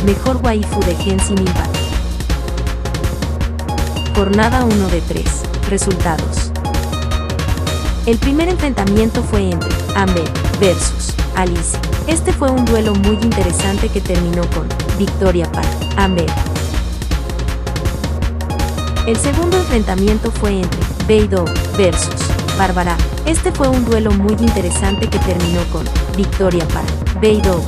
mejor waifu de Genshin Impact. Jornada 1 de 3. Resultados. El primer enfrentamiento fue entre Amber versus Alice. Este fue un duelo muy interesante que terminó con victoria para Amber. El segundo enfrentamiento fue entre Beidou versus Bárbara. Este fue un duelo muy interesante que terminó con victoria para Beidou.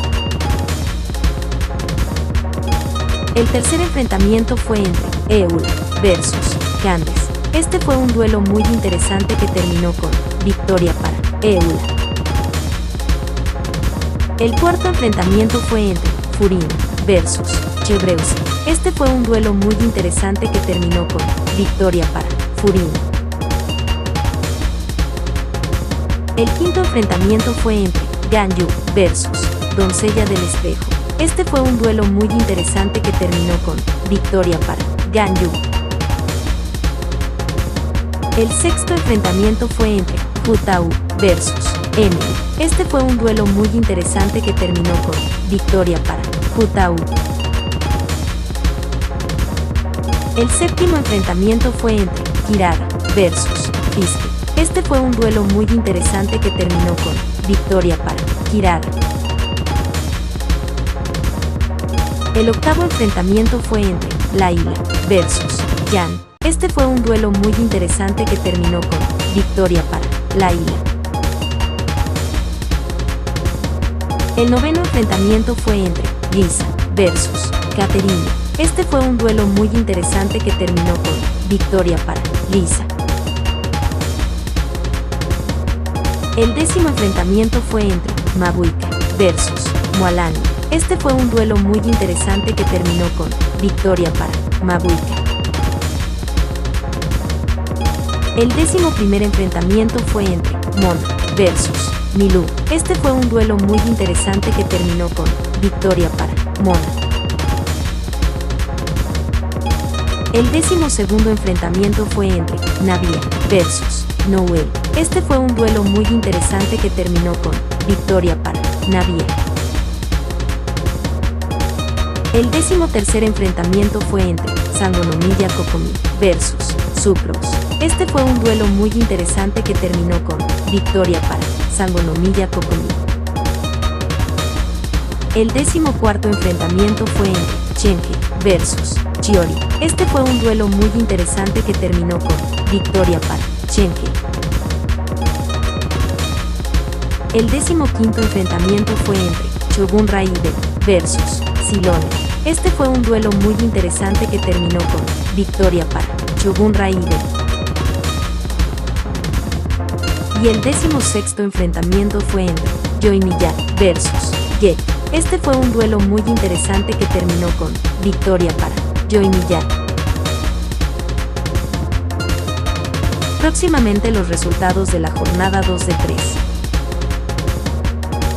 El tercer enfrentamiento fue entre Eula versus Candice. Este fue un duelo muy interesante que terminó con victoria para Eula. El cuarto enfrentamiento fue entre Furina versus Chevreuse. Este fue un duelo muy interesante que terminó con victoria para Furina. El quinto enfrentamiento fue entre Ganyu versus Doncella del Espejo. Este fue un duelo muy interesante que terminó con victoria para Ganyu. El sexto enfrentamiento fue entre Hu Tao versus Emily. Este fue un duelo muy interesante que terminó con victoria para Hu Tao. El séptimo enfrentamiento fue entre Kirara versus Fiske. Este fue un duelo muy interesante que terminó con victoria para Kirara. El octavo enfrentamiento fue entre Layla versus Yan. Este fue un duelo muy interesante que terminó con victoria para Layla. El noveno enfrentamiento fue entre Lisa versus Katerina. Este fue un duelo muy interesante que terminó con victoria para Lisa. El décimo enfrentamiento fue entre Mabuika versus Mualani. Este fue un duelo muy interesante que terminó con victoria para Mabuika. El 11º enfrentamiento fue entre Mona versus Milu. Este fue un duelo muy interesante que terminó con victoria para Mona. El 12º enfrentamiento fue entre Navia versus Noelle. Este fue un duelo muy interesante que terminó con victoria para Navia. El 13º enfrentamiento fue entre Sangonomiya Kokomi versus Sucrose. Este fue un duelo muy interesante que terminó con victoria para Sangonomiya Kokomi. El 14º enfrentamiento fue entre Chenji versus Chiori. Este fue un duelo muy interesante que terminó con victoria para Chenji. El 15º enfrentamiento fue entre Shogun Raiden versus Silone. Este fue un duelo muy interesante que terminó con victoria para Shogun Raiden. Y el 16º enfrentamiento fue entre Yoimiya versus Ge. Este fue un duelo muy interesante que terminó con victoria para Yoimiya. Próximamente los resultados de la jornada 2 de 3.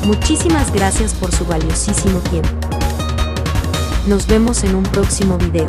Muchísimas gracias por su valiosísimo tiempo. Nos vemos en un próximo video.